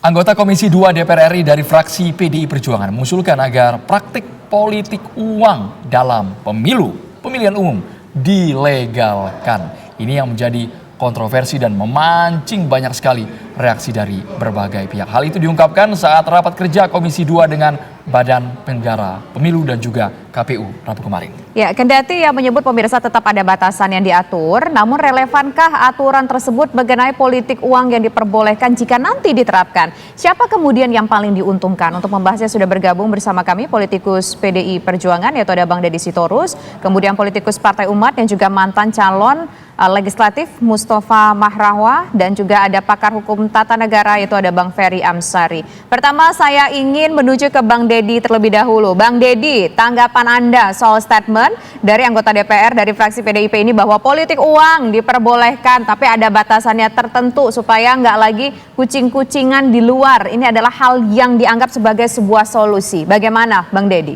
Anggota Komisi 2 DPR RI dari fraksi PDI Perjuangan mengusulkan agar praktik politik uang dalam pemilihan umum dilegalkan. Ini yang menjadi kontroversi dan memancing banyak sekali reaksi dari berbagai pihak. Hal itu diungkapkan saat rapat kerja Komisi 2 dengan Badan Penyelenggara Pemilu dan juga KPU Rabu kemarin. Ya, kendati yang menyebut pemirsa tetap ada batasan yang diatur, namun relevankah aturan tersebut mengenai politik uang yang diperbolehkan jika nanti diterapkan? Siapa kemudian yang paling diuntungkan? Untuk membahasnya sudah bergabung bersama kami politikus PDI Perjuangan yaitu ada Bang Deddy Sitorus, kemudian politikus Partai Umat yang juga mantan calon legislatif Mustafa Mahrawah, dan juga ada pakar hukum tata negara yaitu ada Bang Ferry Amsari. Pertama saya ingin menuju ke Bang Deddy terlebih dahulu. Bang Deddy, tanggapan Anda soal statement dari anggota DPR dari fraksi PDIP ini bahwa politik uang diperbolehkan tapi ada batasannya tertentu supaya nggak lagi kucing-kucingan di luar. Ini adalah hal yang dianggap sebagai sebuah solusi. Bagaimana Bang Deddy?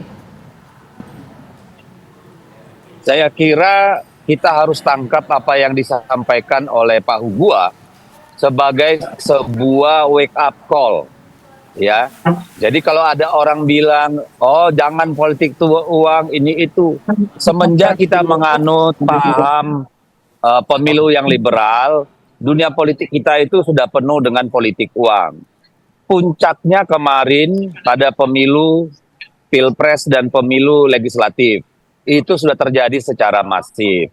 Saya kira kita harus tangkap apa yang disampaikan oleh Pak Hugua sebagai sebuah wake up call, ya. Jadi kalau ada orang bilang, oh jangan politik itu uang ini itu, semenjak kita menganut paham pemilu yang liberal, dunia politik kita itu sudah penuh dengan politik uang. Puncaknya kemarin pada pemilu Pilpres dan pemilu legislatif. Itu sudah terjadi secara masif.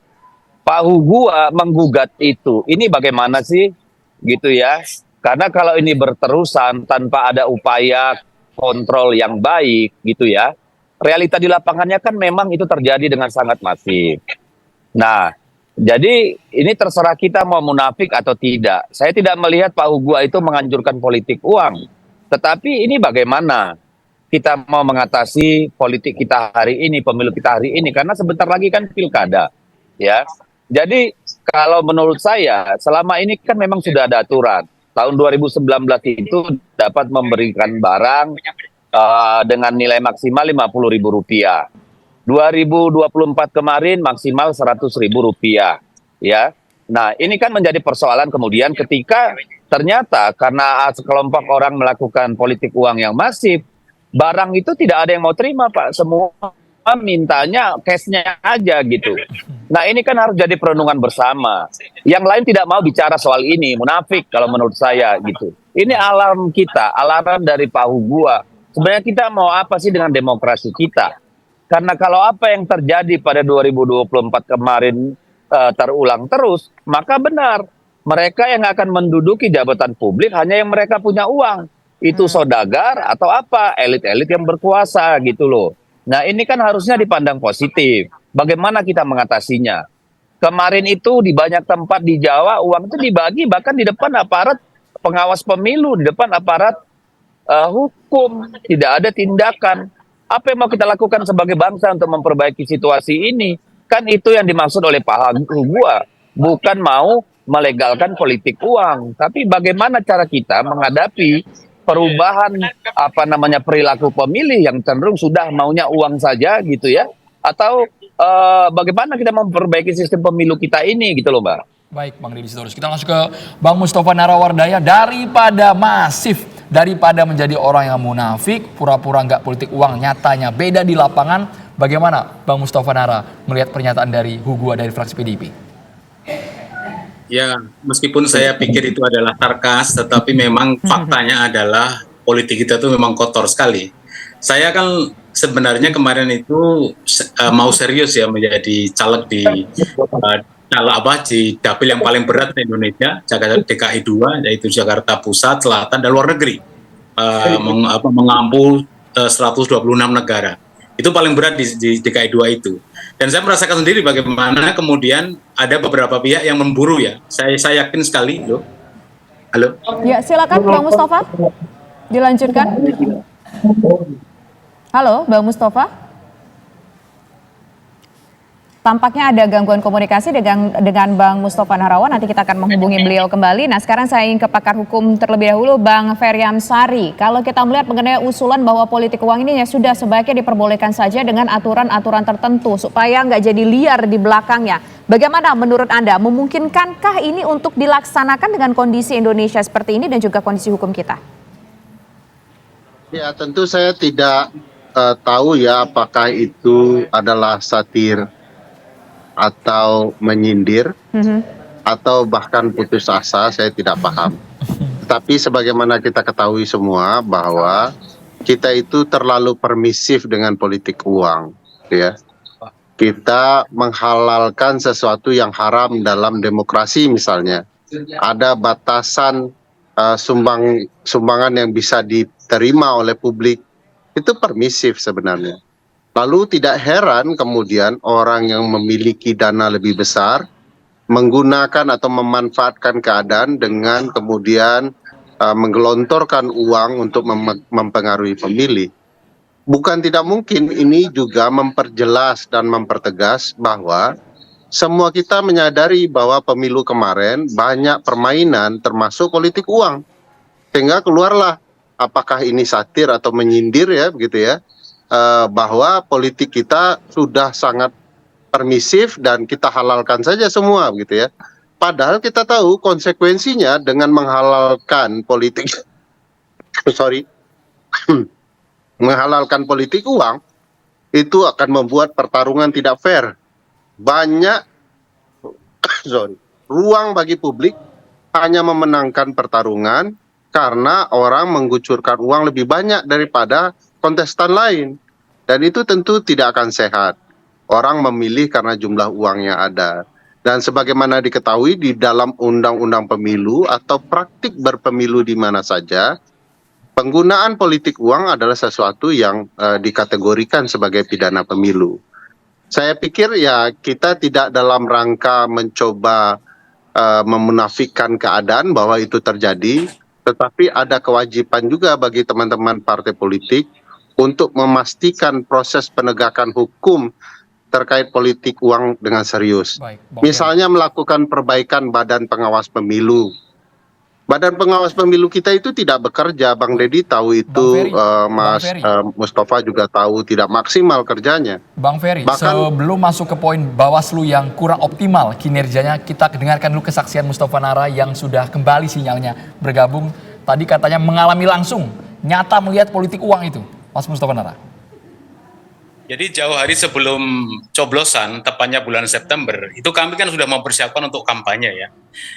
Pak Hugua menggugat itu. Ini bagaimana sih? Gitu ya. Karena kalau ini berterusan tanpa ada upaya kontrol yang baik gitu ya. Realita di lapangannya kan memang itu terjadi dengan sangat masif. Nah, jadi ini terserah kita mau munafik atau tidak. Saya tidak melihat Pak Hugua itu menganjurkan politik uang. Tetapi ini bagaimana kita mau mengatasi politik kita hari ini, pemilu kita hari ini, karena sebentar lagi kan pilkada, ya. Jadi kalau menurut saya selama ini kan memang sudah ada aturan. Tahun 2019 itu dapat memberikan barang dengan nilai maksimal Rp50.000. 2024 kemarin maksimal Rp100.000, ya. Nah, ini kan menjadi persoalan kemudian ketika ternyata karena sekelompok orang melakukan politik uang yang masif, barang itu tidak ada yang mau terima, Pak. Semua mintanya cashnya aja gitu. Nah, ini kan harus jadi perenungan bersama. Yang lain tidak mau bicara soal ini, munafik kalau menurut saya gitu. Ini alarm kita, alarm dari Pak Hugua. Sebenarnya kita mau apa sih dengan demokrasi kita? Karena kalau apa yang terjadi pada 2024 kemarin terulang terus, maka benar mereka yang akan menduduki jabatan publik hanya yang mereka punya uang. Itu saudagar atau apa, elit-elit yang berkuasa gitu loh. Nah, ini kan harusnya dipandang positif. Bagaimana kita mengatasinya? Kemarin itu di banyak tempat di Jawa uang itu dibagi bahkan di depan aparat pengawas pemilu, di depan aparat hukum. Tidak ada tindakan. Apa yang mau kita lakukan sebagai bangsa untuk memperbaiki situasi ini? Kan itu yang dimaksud oleh Pak Hugua. Bukan mau melegalkan politik uang. Tapi bagaimana cara kita menghadapi perubahan perilaku pemilih yang cenderung sudah maunya uang saja gitu ya, atau bagaimana kita memperbaiki sistem pemilu kita ini gitu loh, Mbak. Baik, Bang Deddy Sitorus, kita langsung ke Bang Mustafa Narawardaya. Daripada menjadi orang yang munafik, pura-pura nggak politik uang, nyatanya beda di lapangan. Bagaimana Bang Mustafa Nara melihat pernyataan dari Hugua dari fraksi PDIP? Ya, meskipun saya pikir itu adalah sarkas, tetapi memang faktanya adalah politik kita itu memang kotor sekali. Saya kan sebenarnya kemarin itu mau serius ya menjadi caleg di di dapil yang paling berat di Indonesia, DKI 2, yaitu Jakarta Pusat, Selatan, dan luar negeri, mengampu 126 negara. Itu paling berat di DKI 2 itu. Dan saya merasakan sendiri bagaimana kemudian ada beberapa pihak yang memburu ya. Saya yakin sekali loh. Halo? Ya, silakan Bang Mustafa. Dilanjutkan. Halo, Bang Mustafa. Tampaknya ada gangguan komunikasi dengan Bang Mustafa Nahrawan. Nanti kita akan menghubungi beliau kembali. Nah, sekarang saya ingin ke pakar hukum terlebih dahulu, Bang Ferry Amsari. Kalau kita melihat mengenai usulan bahwa politik uang ini ya sudah sebaiknya diperbolehkan saja dengan aturan-aturan tertentu supaya nggak jadi liar di belakangnya. Bagaimana menurut Anda? Memungkinkankah ini untuk dilaksanakan dengan kondisi Indonesia seperti ini dan juga kondisi hukum kita? Ya, tentu saya tidak tahu ya apakah itu adalah satir atau menyindir Mhm. atau bahkan putus asa, saya tidak paham. Tetapi sebagaimana kita ketahui semua bahwa kita itu terlalu permisif dengan politik uang, ya. Kita menghalalkan sesuatu yang haram dalam demokrasi misalnya. Ada batasan sumbangan yang bisa diterima oleh publik, itu permisif sebenarnya. Lalu tidak heran kemudian orang yang memiliki dana lebih besar menggunakan atau memanfaatkan keadaan dengan kemudian menggelontorkan uang untuk mempengaruhi pemilih. Bukan tidak mungkin ini juga memperjelas dan mempertegas bahwa semua kita menyadari bahwa pemilu kemarin banyak permainan termasuk politik uang. Sehingga keluarlah apakah ini satir atau menyindir ya begitu ya, bahwa politik kita sudah sangat permisif dan kita halalkan saja semua gitu ya. Padahal kita tahu konsekuensinya dengan menghalalkan politik sorry menghalalkan politik uang itu akan membuat pertarungan tidak fair. Banyak ruang bagi publik hanya memenangkan pertarungan karena orang mengucurkan uang lebih banyak daripada kontestan lain. Dan itu tentu tidak akan sehat. Orang memilih karena jumlah uang yang ada. Dan sebagaimana diketahui di dalam undang-undang pemilu atau praktik berpemilu di mana saja, penggunaan politik uang adalah sesuatu yang dikategorikan sebagai pidana pemilu. Saya pikir ya kita tidak dalam rangka mencoba memunafikkan keadaan bahwa itu terjadi, tetapi ada kewajiban juga bagi teman-teman partai politik untuk memastikan proses penegakan hukum terkait politik uang dengan serius. Baik, Bang Misalnya melakukan perbaikan badan pengawas pemilu. Badan pengawas pemilu kita itu tidak bekerja, Bang Deddy tahu itu, Mas Mustafa juga tahu tidak maksimal kerjanya. Bang Ferry, Bahkan sebelum masuk ke poin Bawaslu yang kurang optimal kinerjanya, kita dengarkan dulu kesaksian Mustafa Nara yang sudah kembali sinyalnya bergabung. Tadi katanya mengalami langsung, nyata melihat politik uang itu, Mas Mustafa Nara. Jadi jauh hari sebelum coblosan, tepatnya bulan September, itu kami kan sudah mempersiapkan untuk kampanye ya.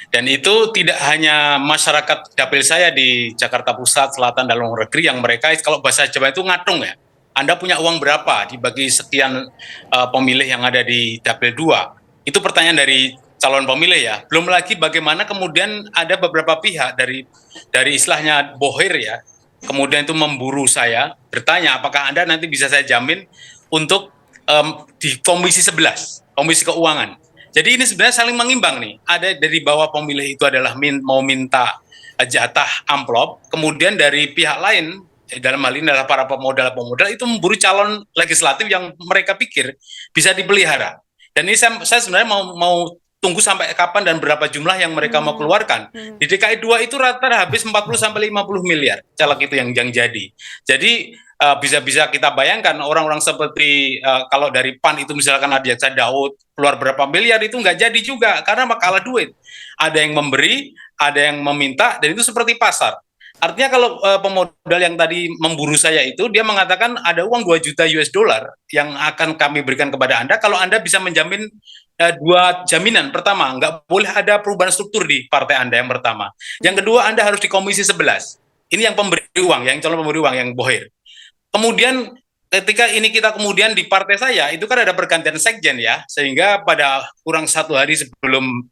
Dan itu tidak hanya masyarakat dapil saya di Jakarta Pusat, Selatan, dan luar negeri yang mereka kalau bahasa Jawa itu ngatung ya. Anda punya uang berapa dibagi sekian pemilih yang ada di dapil 2? Itu pertanyaan dari calon pemilih ya. Belum lagi bagaimana kemudian ada beberapa pihak dari istilahnya bohir ya. Kemudian itu memburu saya, bertanya apakah Anda nanti bisa saya jamin untuk di Komisi 11, Komisi Keuangan. Jadi ini sebenarnya saling mengimbang nih. Ada dari bawah pemilih itu adalah mau minta jatah amplop, kemudian dari pihak lain, dalam hal ini adalah para pemodal-pemodal itu memburu calon legislatif yang mereka pikir bisa dipelihara. Dan ini saya sebenarnya mau tunggu sampai kapan dan berapa jumlah yang mereka mau keluarkan. Di DKI 2 itu rata-rata habis 40 sampai 50 miliar caleg itu yang jadi. Jadi bisa kita bayangkan orang-orang seperti kalau dari PAN itu misalkan Adiaksa Daud keluar berapa miliar itu nggak jadi juga karena kalah duit. Ada yang memberi, ada yang meminta, dan itu seperti pasar. Artinya kalau pemodal yang tadi memburu saya itu dia mengatakan ada uang 2 juta US dollar yang akan kami berikan kepada Anda kalau Anda bisa menjamin 2 jaminan. Pertama, nggak boleh ada perubahan struktur di partai Anda yang pertama. Yang kedua, Anda harus di Komisi 11. Ini yang pemberi uang, yang calon pemberi uang, yang bohir. Kemudian ketika ini kita kemudian di partai saya itu kan ada pergantian sekjen ya, sehingga pada kurang 1 hari sebelum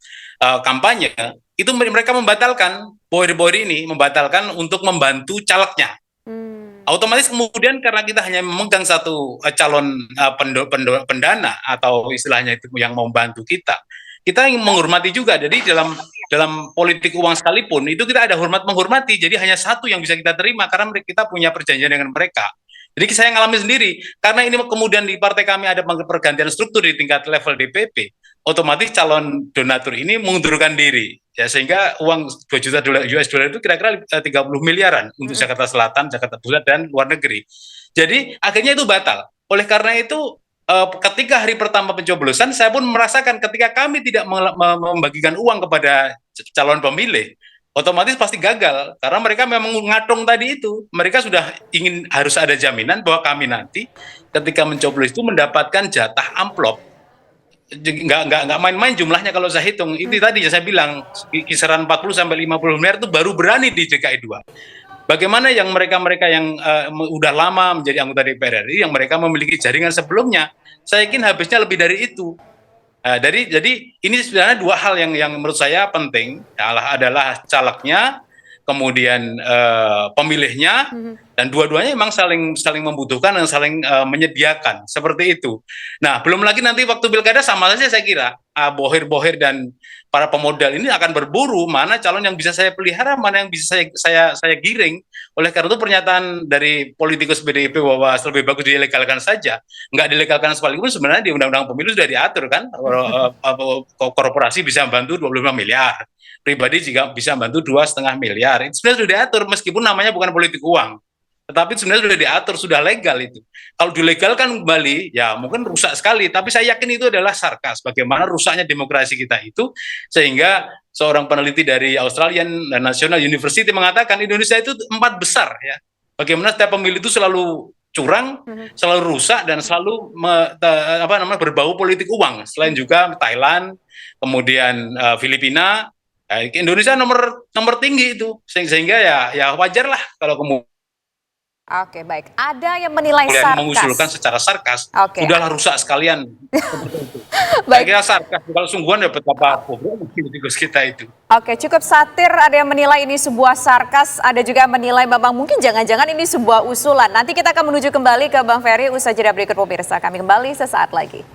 kampanye itu mereka membatalkan bohir-bohir ini, membatalkan untuk membantu calegnya. Otomatis kemudian karena kita hanya memegang satu calon pendana atau istilahnya itu yang membantu kita ingin menghormati juga. Jadi dalam politik uang sekalipun itu kita ada hormat menghormati. Jadi hanya satu yang bisa kita terima karena kita punya perjanjian dengan mereka. Jadi saya ngalami sendiri, karena ini kemudian di partai kami ada pergantian struktur di tingkat level DPP, otomatis calon donatur ini mengundurkan diri, ya sehingga uang 2 juta US dollar itu kira-kira 30 miliaran untuk Jakarta Selatan, Jakarta Pusat, dan luar negeri. Jadi akhirnya itu batal. Oleh karena itu, ketika hari pertama pencoblosan, saya pun merasakan ketika kami tidak membagikan uang kepada calon pemilih, otomatis pasti gagal karena mereka memang ngatung tadi itu. Mereka sudah ingin harus ada jaminan bahwa kami nanti ketika mencoblos itu mendapatkan jatah amplop. Nggak main-main jumlahnya kalau saya hitung. Itu tadi saya bilang kisaran 40 sampai 50 miliar itu baru berani di DKI 2. Bagaimana yang mereka-mereka yang udah lama menjadi anggota DPR RI yang mereka memiliki jaringan sebelumnya, saya yakin habisnya lebih dari itu. Jadi ini sebenarnya dua hal yang menurut saya penting adalah calegnya, kemudian pemilihnya, dan dua-duanya memang saling membutuhkan dan saling menyediakan seperti itu. Nah, belum lagi nanti waktu pilkada sama saja saya kira bohir-bohir dan para pemodal ini akan berburu mana calon yang bisa saya pelihara, mana yang bisa saya giring. Oleh karena itu pernyataan dari politikus PDIP bahwa lebih bagus dilegalkan saja, nggak dilegalkan sekalipun sebenarnya di Undang-Undang Pemilu sudah diatur kan, korporasi bisa membantu 25 miliar, pribadi juga bisa membantu 2,5 miliar. Itu sebenarnya sudah diatur meskipun namanya bukan politik uang. Tetapi sebenarnya sudah diatur, sudah legal itu. Kalau dilegalkan kembali, ya mungkin rusak sekali. Tapi saya yakin itu adalah sarkas. Bagaimana rusaknya demokrasi kita itu, sehingga seorang peneliti dari Australian National University mengatakan Indonesia itu 4 besar ya. Bagaimana setiap pemilu itu selalu curang, selalu rusak dan selalu berbau politik uang. Selain juga Thailand, kemudian Filipina, Indonesia nomor tinggi itu. Sehingga ya wajar lah kalau kemudian Oke, baik. Ada yang menilai kemudian sarkas. mengusulkan secara sarkas, Oke. sudahlah rusak sekalian. Saya Baik. kira sarkas, kalau sungguhan ya betapa bobrok politikus kita itu. Oke, cukup satir. Ada yang menilai ini sebuah sarkas, ada juga yang menilai Bambang mungkin jangan-jangan ini sebuah usulan. Nanti kita akan menuju kembali ke Bang Ferry usaha jeda berikut pemirsa. Kami kembali sesaat lagi.